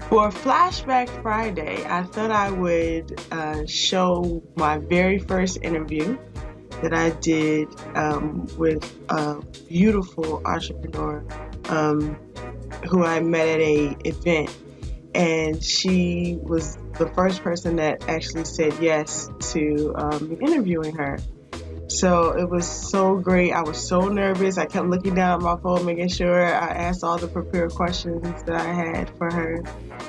For Flashback Friday, I thought I would show my very first interview that I did with a beautiful entrepreneur um, who I met at a event, and she was the first person that actually said yes to me interviewing her. So it was so great. I was so nervous. I kept looking down at my phone, making sure I asked all the prepared questions that I had for her.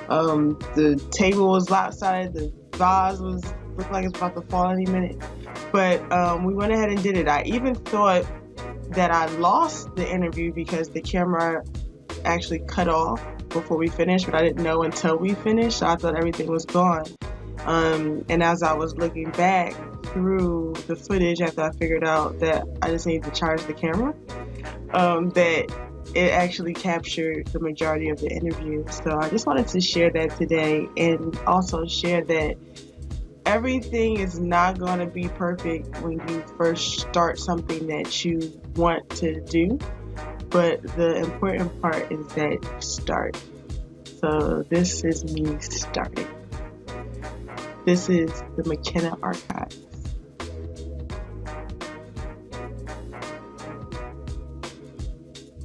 The table was lopsided. The vase was looked like it's about to fall any minute. But we went ahead and did it. I even thought that I lost the interview because the camera actually cut off before we finished, but I didn't know until we finished. So I thought everything was gone. And as I was looking back through the footage after I figured out that I just needed to charge the camera, that it actually captured the majority of the interview. So I just wanted to share that today and also share that everything is not going to be perfect when you first start something that you want to do, but the important part is that you start. So this is me starting. This is the McKenna Archives.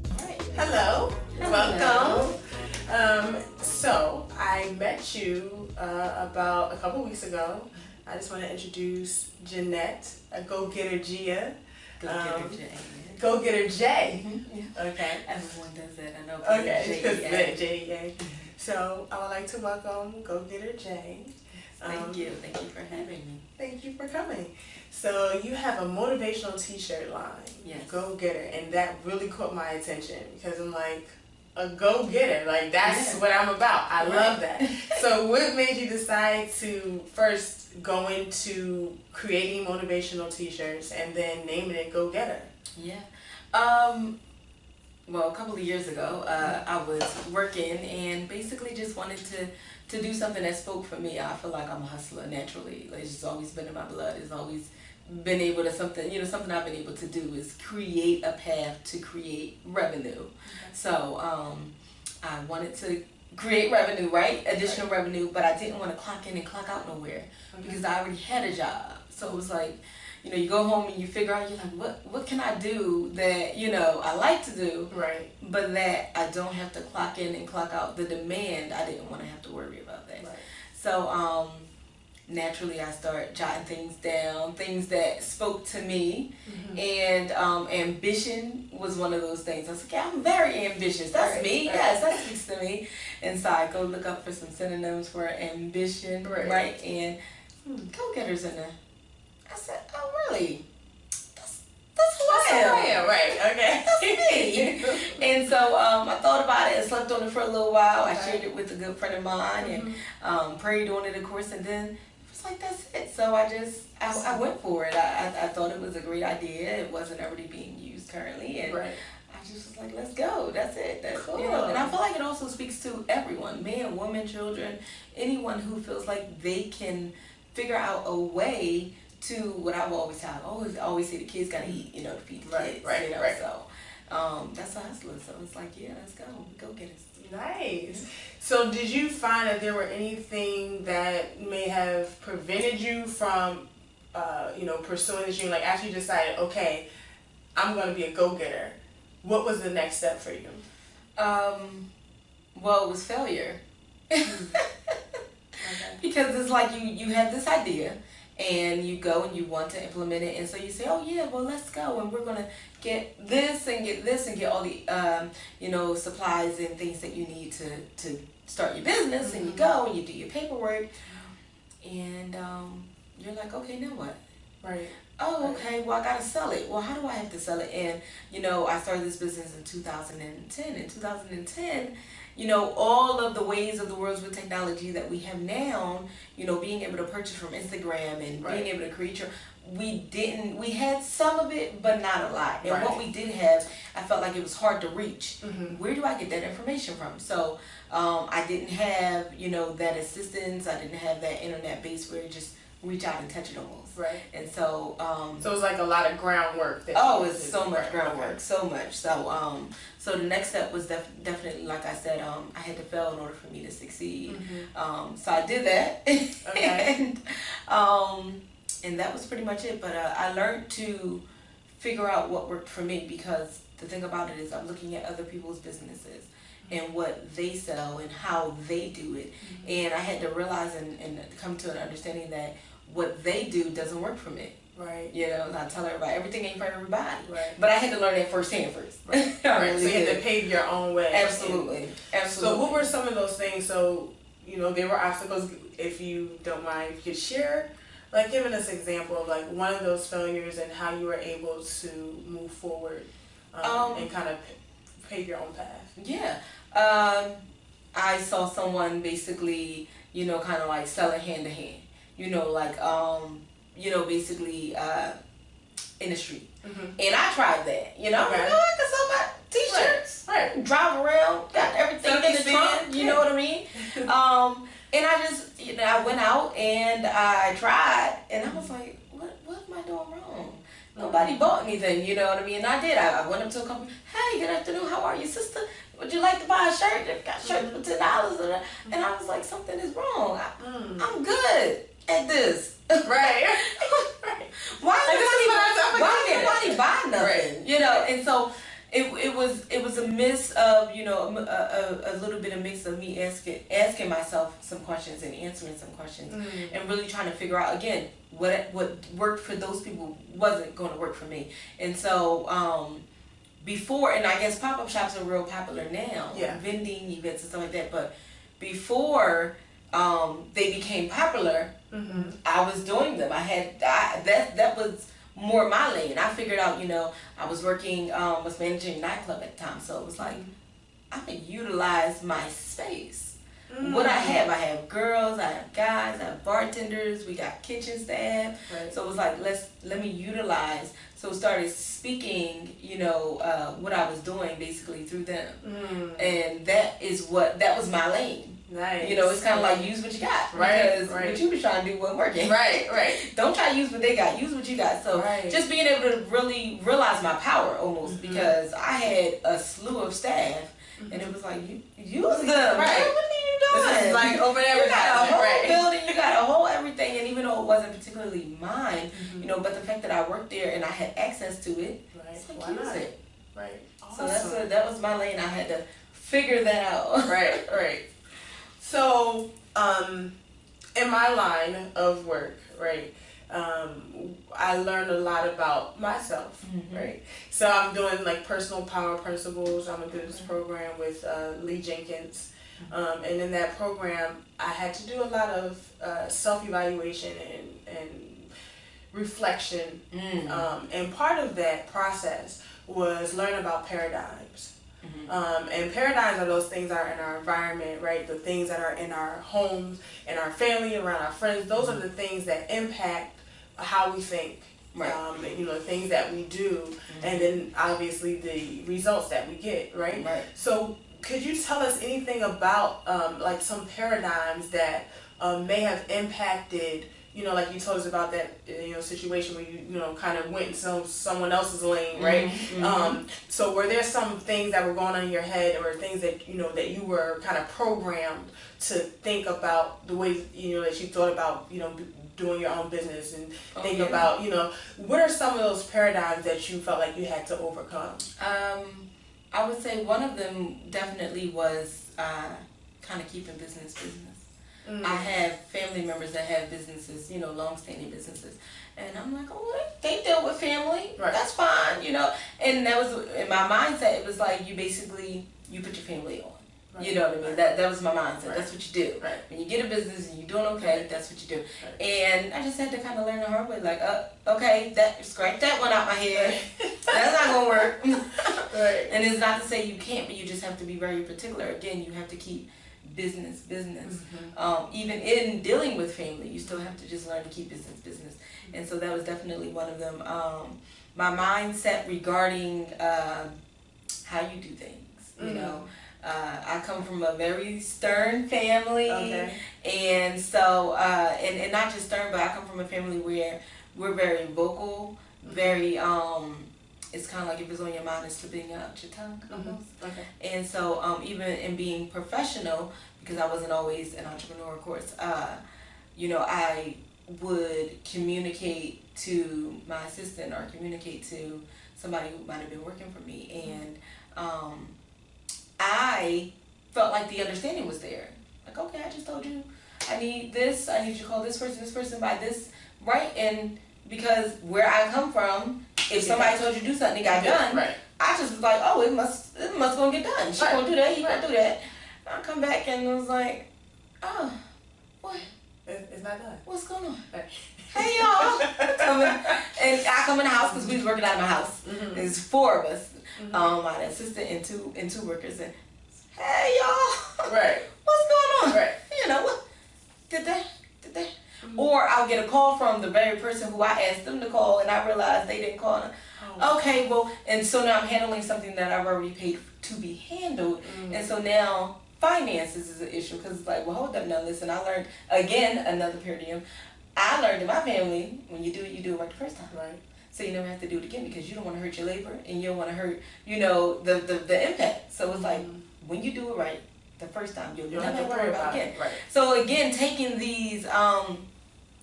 All right. Hello. Welcome. So I met you about a couple weeks ago. I just want to introduce Jeanette, a Gogetter Jea. Gogetter Jea. Gogetter Jea. Yeah. Okay. Everyone does that. I know. Okay. Jea. So I would like to welcome Gogetter Jea. Thank you. Thank you for having me. Thank you for coming. So you have a motivational T-shirt line. Yes. Go Getter, and that really caught my attention because I'm like, a go getter, like that's what I'm about. I love that. So what made you decide to first go into creating motivational T-shirts and then naming it Go Getter? Yeah. Well, a couple of years ago, I was working and basically just wanted to do something that spoke for me. I feel like I'm a hustler naturally. Like, it's just always been in my blood. It's always been able to something I've been able to do is create a path to create revenue. Okay. So I wanted to create revenue, right? Additional revenue, but I didn't want to clock in and clock out nowhere because I already had a job. So it was like, you go home and you figure out, you're like, what can I do that, I like to do, right? But that I don't have to clock in and clock out. The demand, I didn't want to have to worry about that. Right. So naturally I start jotting things down, things that spoke to me, and ambition was one of those things. I was like, I'm very ambitious. That's me. Yes, that speaks to me. And so I go look up for some synonyms for ambition, right? And go-getters in there. I said, oh, really? That's who I am. Right, okay. That's me. And so I thought about it and slept on it for a little while. I shared it with a good friend of mine and prayed on it, of course, and then it was like, that's it. So I went for it. I thought it was a great idea. It wasn't already being used currently. And I just was like, let's go. That's it. That's cool. And I feel like it also speaks to everyone, man, woman, children, anyone who feels like they can figure out a way to what I've always had. I always say the kids gotta eat, to feed the kids. Right. So that's a hustler. So it's like, yeah, let's go get it. Nice. So did you find that there were anything that may have prevented you from, pursuing this dream? Like after you decided, okay, I'm gonna be a go-getter. What was the next step for you? Well, it was failure. Because it's like you have this idea. And you go and you want to implement it, and so you say, oh yeah, well let's go, and we're gonna get this and get all the supplies and things that you need to start your business, and you go and you do your paperwork, and you're like, okay, now what? Right. Oh, okay, well I gotta sell it. Well, how do I have to sell it? And I started this business in 2010. In 2010, all of the ways of the world with technology that we have now, being able to purchase from Instagram and being able to create we had some of it, but not a lot. And what we did have, I felt like it was hard to reach. Where do I get that information from? So I didn't have, that assistance. I didn't have that internet base where it just reach out and touch it almost. Right. And so so it was like a lot of groundwork. It's so much groundwork, so much. So so the next step was definitely, like I said, I had to fail in order for me to succeed. So I did that. Okay. And that was pretty much it. But I learned to figure out what worked for me, because the thing about it is I'm looking at other people's businesses and what they sell and how they do it. And I had to realize and come to an understanding that what they do doesn't work for me. Right. You know, and I tell everybody, everything ain't for everybody. Right. But I had to learn that firsthand first. Right. Right. So you had to pave your own way. Absolutely. Absolutely. So what were some of those things? So, you know, there were obstacles. If you don't mind, if you could share, like giving us an example of like one of those failures and how you were able to move forward and kind of pave your own path. Yeah. I saw someone basically, you know, kind of like selling hand to hand. You know, like, you know, basically in the street. And I tried that, you know. Okay. You know, I can sell my t-shirts, right. Drive around, got everything in the trunk, you know what I mean? And I just, you know, I went out and I tried, and I was like, what am I doing wrong? Nobody bought anything, you know what I mean? And I did. I went up to a company, hey, good afternoon, how are you, sister? Would you like to buy a shirt? They've got shirts for $10. And I was like, something is wrong. I'm good at this. Right. Why nobody buy nothing? Right. You know, and so it was a mix of, you know, a little bit of mix of me asking myself some questions and answering some questions and really trying to figure out again what worked for those people wasn't going to work for me. And so before, and I guess pop-up shops are real popular now, vending events and stuff like that, but before they became popular, I was doing them. That was more my lane. I figured out, you know, I was working, was managing a nightclub at the time, so it was like, I'm gonna utilize my space. What I have girls, I have guys, I have bartenders, we got kitchen staff. Right. So it was like, let me utilize. So started speaking, you know, what I was doing basically through them. And that was my lane. Nice. You know, it's kind of like use what you got. Right. Because what you was trying to do wasn't working. Right. Don't try to use what they got. Use what you got. So just being able to really realize my power almost, because I had a slew of staff and it was like, you use them. Right. What are you doing? This is like over there. You got a whole building, you got a whole everything, and even though it wasn't particularly mine, you know, but the fact that I worked there and I had access to it, it's like, use it. Right. Awesome. So that was my lane. I had to figure that out. Right. So, in my line of work, right, I learned a lot about myself, right? So I'm doing like personal power principles. I'm doing this program with Lee Jenkins. And in that program, I had to do a lot of self-evaluation and reflection. And part of that process was learn about paradigms. And paradigms are those things that are in our environment, right? The things that are in our homes, in our family, around our friends. Those are the things that impact how we think. Right. You know, things that we do, and then obviously the results that we get, right? So could you tell us anything about like some paradigms that may have impacted, you know, like you told us about that, you know, situation where you know, kind of went into someone else's lane, right? So were there some things that were going on in your head, or things that, you know, that you were kind of programmed to think about the way, you know, that you thought about, you know, doing your own business and think about, you know, what are some of those paradigms that you felt like you had to overcome? I would say one of them definitely was kind of keeping business. I have family members that have businesses, you know, long-standing businesses. And I'm like, oh, they deal with family. That's fine, you know. And that was, in my mindset, it was like you put your family on. You know what I mean? That was my mindset. That's what you do. When you get a business and you're doing okay, that's what you do. And I just had to kind of learn the hard way. Like, okay, scratch that one out my head. That's not going to work. And it's not to say you can't, but you just have to be very particular. Again, you have to keep business. Even in dealing with family, you still have to just learn to keep business. And so that was definitely one of them. My mindset regarding how you do things, you know. I come from a very stern family, Okay. and so and not just stern, but I come from a family where we're very vocal, very it's kind of like if it's on your mind, it's slipping out your tongue almost. Okay. And so even in being professional, because I wasn't always an entrepreneur, of course, you know, I would communicate to my assistant or communicate to somebody who might have been working for me, and I felt like the understanding was there. Like, okay, I just told you I need this, I need you to call this person by this, right? And because where I come from, if somebody told you to do something, it got done, right. I just was like, oh, it must gonna get done. She gonna do that, he gonna do that. I come back and was like, oh, what? It's not done. What's going on? Right. Hey y'all, and I come in the house because we was working out of my house. There's 4 of us, my assistant and two workers, and hey y'all, Right. what's going on? Right. You know what? Did they? Or I'll get a call from the very person who I asked them to call, and I realized they didn't call. Oh. Okay, well, and so now I'm handling something that I've already paid to be handled, and so now finances is an issue because it's like, well, hold up now, listen, I learned, again, another paradigm. I learned in my family, when you do it right the first time. Right. So you never have to do it again because you don't want to hurt your labor and you don't want to hurt, you know, the impact. So it's like, when you do it right the first time, you'll never have to worry about it again. Right. So again, taking these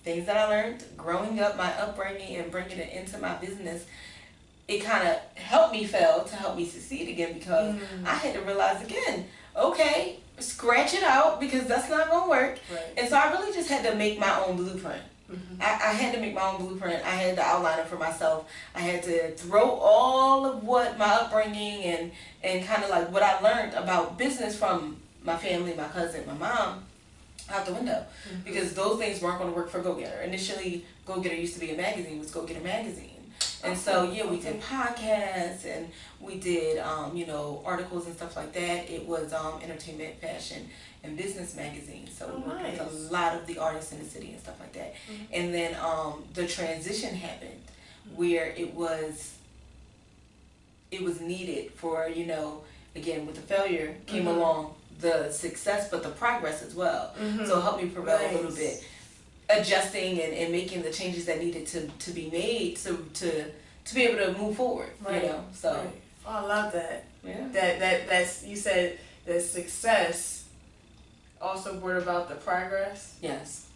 things that I learned growing up, my upbringing, and bringing it into my business, it kind of helped me fail to help me succeed again because I had to realize again, okay, scratch it out because that's not going to work. Right. And so I really just had to make my own blueprint. I had to make my own blueprint. I had to outline it for myself. I had to throw all of what my upbringing and kind of like what I learned about business from my family, my cousin, my mom, out the window. Because those things weren't going to work for Gogetter. Initially, Gogetter used to be a magazine. It was Gogetter Magazine. And so, yeah, we did podcasts and we did, you know, articles and stuff like that. It was entertainment, fashion, and business magazine. So we worked with a lot of the artists in the city and stuff like that. And then the transition happened where it was needed for, you know, again, with the failure came along the success, but the progress as well. So it helped me prevail a little bit. Adjusting and making the changes that needed to be made to be able to move forward, you know. So oh, I love that. Yeah. That's you said that success also brought about the progress. Yes,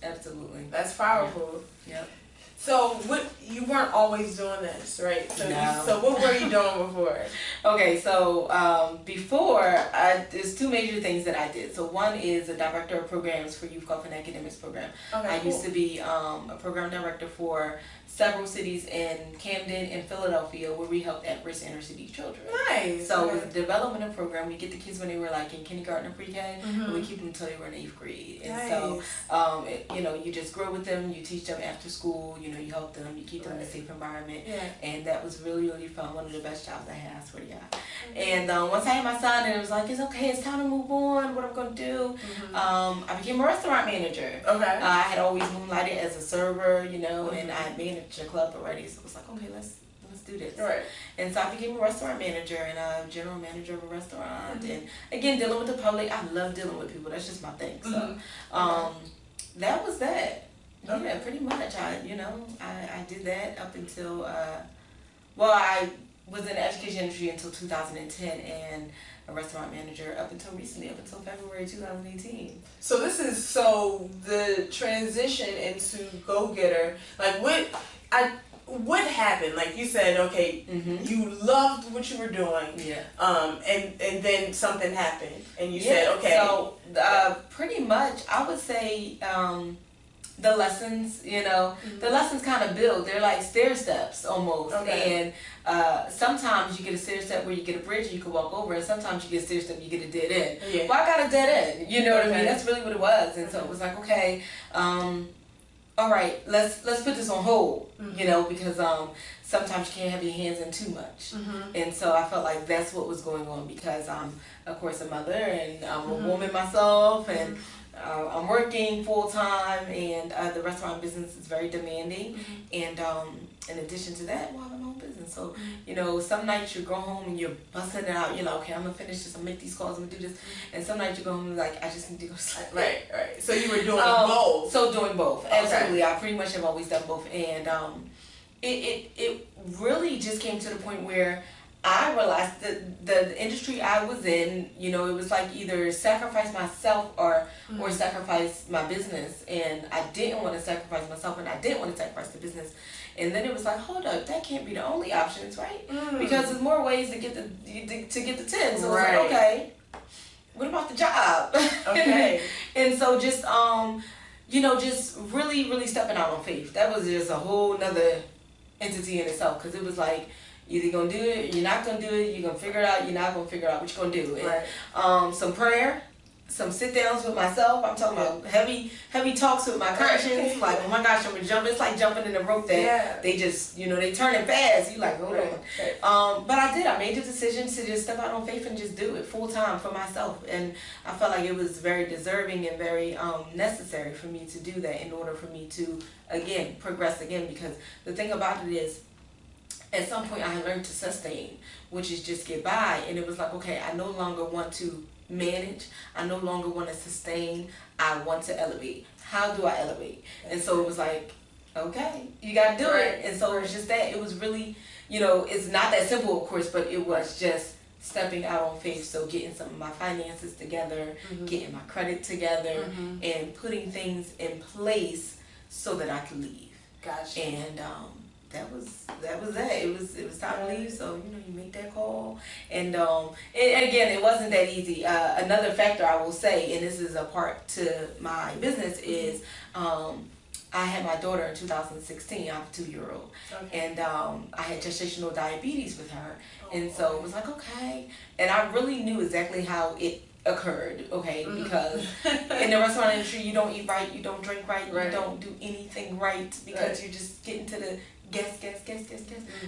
absolutely. That's powerful. Yep. So you weren't always doing this, right? So No. So what were you doing before? Okay, so before, there's 2 major things that I did. So one is a director of programs for Youth Golf and Academics program. Okay, I used to be a program director for several cities in Camden and Philadelphia where we helped at-risk inner city children. Nice. So it was a development program. We get the kids when they were like in kindergarten or pre-K, and we keep them until they were in 8th grade. And so, you know, you just grow with them, you teach them after school, you know, you help them, you keep them in a safe environment. Yeah. And that was really, really fun. One of the best jobs I had, I swear to God. And once I had my son, and it was like, it's okay, it's time to move on, what I'm going to do. I became a restaurant manager. Okay. I had always moonlighted as a server, you know, and I had managed a club already, so it was like, okay, let's do this. Right. And so I became a restaurant manager and a general manager of a restaurant, and again, dealing with the public. I love dealing with people. That's just my thing. So that was that. Yeah, pretty much. I did that up until I was in the education industry until 2010 and a restaurant manager up until recently, up until February 2018. So the transition into Gogetter, like what happened? Like you said, okay, you loved what you were doing, and then something happened, and you said, okay. So pretty much, I would say the lessons, you know, the lessons kind of build. They're like stair steps almost, and sometimes you get a stair step where you get a bridge and you can walk over, and sometimes you get a stair step and you get a dead end. Yeah. Well, I got a dead end, you know what I mean? That's really what it was, and so it was like, okay, all right, let's put this on hold, you know, because sometimes you can't have your hands in too much, and so I felt like that's what was going on because I'm, of course, a mother and I'm a woman myself, and I'm working full time, and the restaurant business is very demanding. And in addition to that, well, I have my own business. So you know, some nights you go home and you're busting it out. You're like, okay, I'm gonna finish this. I'm gonna make these calls. I'm gonna do this. And some nights you go home and like, I just need to go sleep. Right. So you were doing both. So doing both, absolutely. I pretty much have always done both, and it really just came to the point where I realized that the industry I was in, you know, it was like either sacrifice myself or sacrifice my business, and I didn't want to sacrifice myself, and I didn't want to sacrifice the business. And then it was like, hold up, that can't be the only options, right? Because there's more ways to get the 10. So it was like, okay, what about the job? Okay. And so just you know, just really stepping out on faith. That was just a whole nother entity in itself, because it was like, either you're gonna do it, or you're not gonna do it, you're gonna figure it out, you're not gonna figure out what you're gonna do. And some prayer, some sit downs with myself. I'm talking about heavy talks with my conscience. Like, oh my gosh, I'm gonna jump. It's like jumping in a rope that they just, you know, they turn it fast. You like, hold on. But I did. I made the decision to just step out on faith and just do it full time for myself. And I felt like it was very deserving and very necessary for me to do that in order for me to, again, progress again. Because the thing about it is, at some point I had learned to sustain, which is just get by. And it was like, okay, I no longer want to manage. I no longer want to sustain. I want to elevate. How do I elevate? And so it was like, okay, you got to do it. And so it was just that. It was really, you know, it's not that simple, of course, but it was just stepping out on faith. So getting some of my finances together, getting my credit together, and putting things in place so that I could leave. Gotcha. And that was that. It was time to leave. So you know, you make that call, and again, it wasn't that easy. Another factor I will say, and this is a part to my business, is I had my daughter in 2016. I have a 2-year-old, and I had gestational diabetes with her, and so it was like, okay, and I really knew exactly how it occurred, okay, because in the restaurant industry, you don't eat right, you don't drink right, you don't do anything right, because you're just getting to the guess.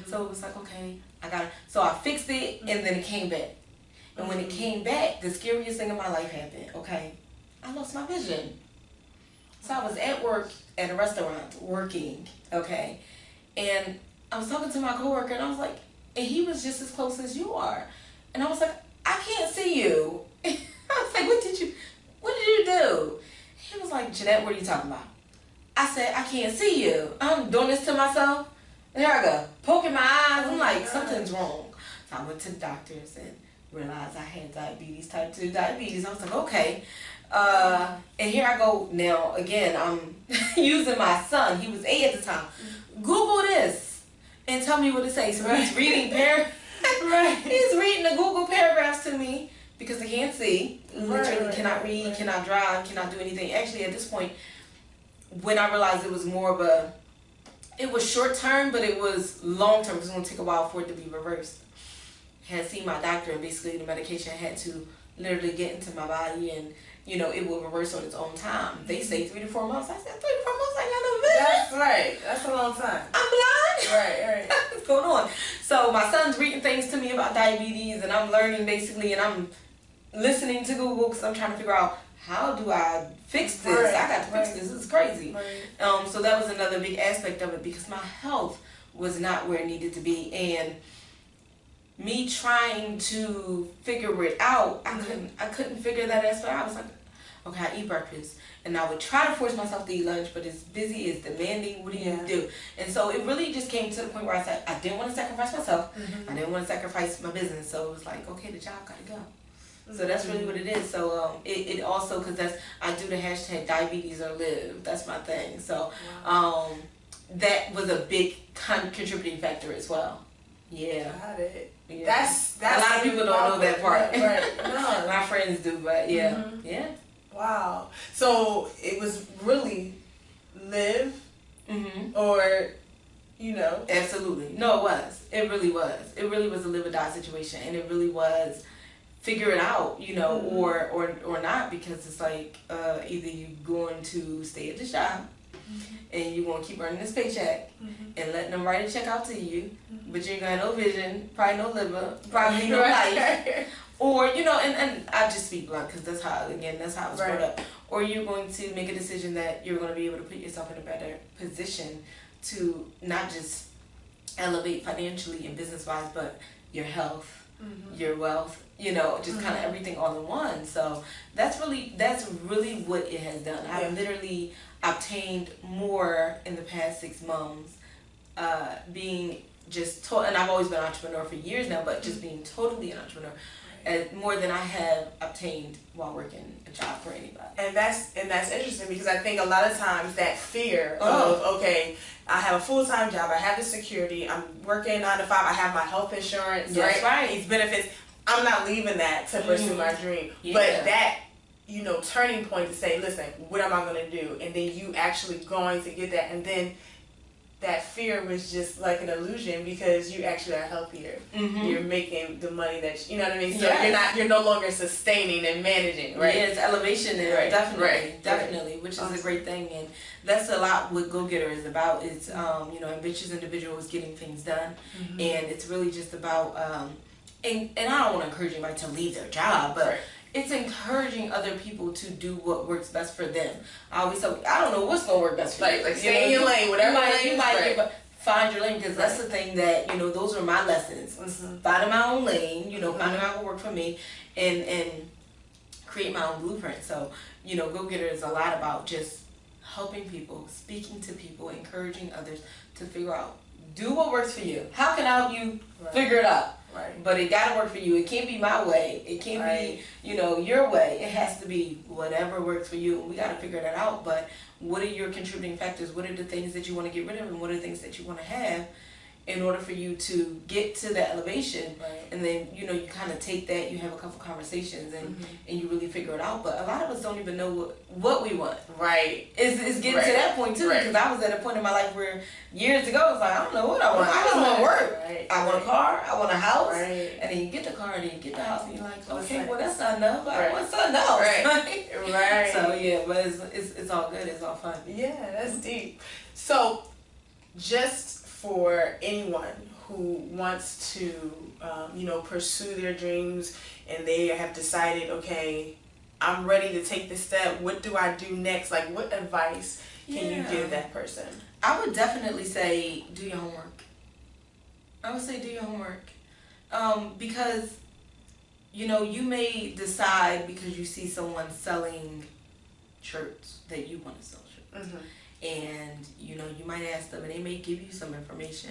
So it was like, okay, I got it. So I fixed it, and then it came back. And when it came back, the scariest thing in my life happened, okay? I lost my vision. So I was at work at a restaurant working, okay? And I was talking to my coworker, and I was like, and he was just as close as you are. And I was like, I can't see you. I was like, what did you do? He was like, Jeanette, what are you talking about? I said, I can't see you. I'm doing this to myself. There I go, poking my eyes. I'm like, something's wrong. So I went to the doctors and realized I had diabetes, type 2 diabetes. I was like, okay. And here I go now. Again, I'm using my son. He was 8 at the time. Google this and tell me what it says. So he's reading He's reading the Google paragraphs to me because I can't see. Literally cannot read, cannot drive, cannot do anything. Actually, at this point, when I realized it was more of it was short term, but it was long term. It was going to take a while for it to be reversed. Had seen my doctor, and basically the medication had to literally get into my body, and you know, it will reverse on its own time. They say 3 to 4 months. I said 3 to 4 months. I got no vision. That's right. That's a long time. I'm blind. Right. What's going on? So my son's reading things to me about diabetes, and I'm learning basically, and I'm listening to Google because I'm trying to figure out, how do I fix this? I got to fix this. This is crazy. So that was another big aspect of it, because my health was not where it needed to be, and me trying to figure it out, I couldn't figure that aspect out. I was like, okay, I eat breakfast, and I would try to force myself to eat lunch, but it's busy, it's demanding. What do you do? And so it really just came to the point where I said, I didn't want to sacrifice myself. I didn't want to sacrifice my business. So it was like, okay, the job got to go. So that's really what it is. So it also, because I do the hashtag diabetes or live. That's my thing. So that was a big contributing factor as well. Yeah. Got it. Yeah. That's a lot of people don't know that part. Right. No. My friends do, but yeah. Yeah. Wow. So it was really live or, you know. Absolutely. No, it was. It really was. It really was a live or die situation, and it really was figure it out, you know, or not, because it's like either you're going to stay at the job and you're going to keep earning this paycheck and letting them write a check out to you, but you ain't got no vision, probably no liver, probably no life, Or, you know, and I just speak blunt because that's how I was brought up. Or you're going to make a decision that you're going to be able to put yourself in a better position to not just elevate financially and business-wise, but your health, your wealth, you know, just kind of everything all in one. So that's really what it has done. I've literally obtained more in the past 6 months, being just and I've always been an entrepreneur for years now, but just being totally an entrepreneur, more than I have obtained while working a job for anybody. And that's interesting, because I think a lot of times that fear of, okay, I have a full-time job, I have the security, I'm working 9 to 5, I have my health insurance, right? These benefits, I'm not leaving that to pursue my dream. But that, you know, turning point to say, listen, what am I going to do? And then you actually going to get that, and then that fear was just like an illusion, because you actually are healthier. You're making the money that you know what I mean. So you're no longer sustaining and managing, right? Yeah, it's elevation, and definitely, which is a great thing, and that's a lot what Gogetter is about. It's you know, ambitious individuals getting things done, and it's really just about and I don't want to encourage anybody to leave their job, but it's encouraging other people to do what works best for them. I always say, I don't know what's gonna work best for you. Like stay in your lane, whatever you might find your lane, because that's the thing that, you know, those are my lessons. Finding my own lane, you know, finding out what worked for me, and create my own blueprint. So, you know, Gogetter is a lot about just helping people, speaking to people, encouraging others to figure out, do what works for you. How can I help you figure it out? But it gotta work for you. It can't be my way. It can't be, you know, your way. It has to be whatever works for you. And we gotta figure that out. But what are your contributing factors? What are the things that you want to get rid of, and what are the things that you want to have in order for you to get to that elevation? And then, you know, you kind of take that, you have a couple conversations, and you really figure it out. But a lot of us don't even know what we want. It's getting to that point too, because I was at a point in my life where years ago, it's like, I don't know what I want. I just want to work. I want a car, I want a house, and then you get the car, and then you get the house, and you're like, okay, well, that's not enough. I want something else. So yeah, but it's all good. It's all fun. Yeah, that's deep. So just for anyone who wants to, you know, pursue their dreams, and they have decided, okay, I'm ready to take this step. What do I do next? Like, what advice can you give that person? I would definitely say do your homework. I would say do your homework, because, you know, you may decide because you see someone selling shirts that you want to sell shirts. And, you know, you might ask them, and they may give you some information,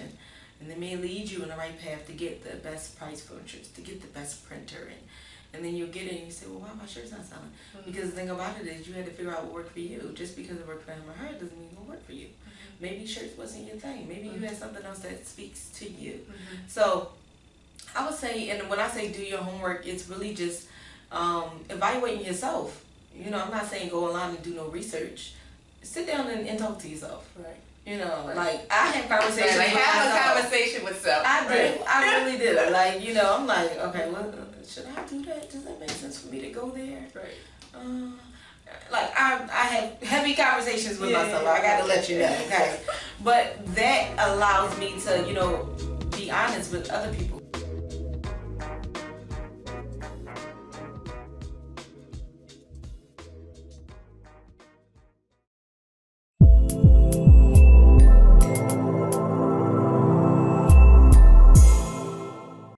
and they may lead you in the right path to get the best price for shirts, to get the best printer, and then you'll get it and you say, well, why my shirt's not selling? Because the thing about it is you had to figure out what worked for you. Just because it worked for him or her doesn't mean it will work for you. Maybe shirts wasn't your thing. Maybe you had something else that speaks to you. So I would say, and when I say do your homework, it's really just evaluating yourself. You know, I'm not saying go online and do no research. Sit down and talk to yourself. You know, like, I have conversations with myself. Have a conversation with self. I do. I really do. Like, you know, I'm like, okay, well, should I do that? Does that make sense for me to go there? Like, I have heavy conversations with myself. I got to let you know, okay? But that allows me to, you know, be honest with other people.